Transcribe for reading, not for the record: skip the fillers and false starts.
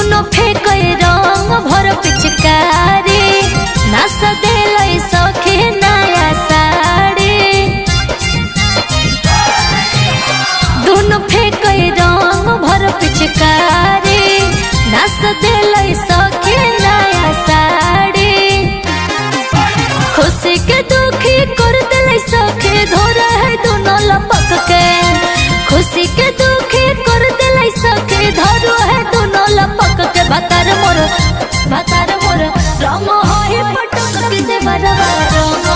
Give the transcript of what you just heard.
दोनों फेंके रंग भर पिचकारी नास देलै सखी नया साड़ी। दोनों फेंके रंग भर पिचकारी नास देलै सखी नया साड़ी। खुशी के दुखी कर देलै सखी धोरा है दोनों लपक के। खुशी के दुखी कर देलै सखी धरो है दोनों लपक के। भतार मोर रंग होई पटक के देवरवा रंग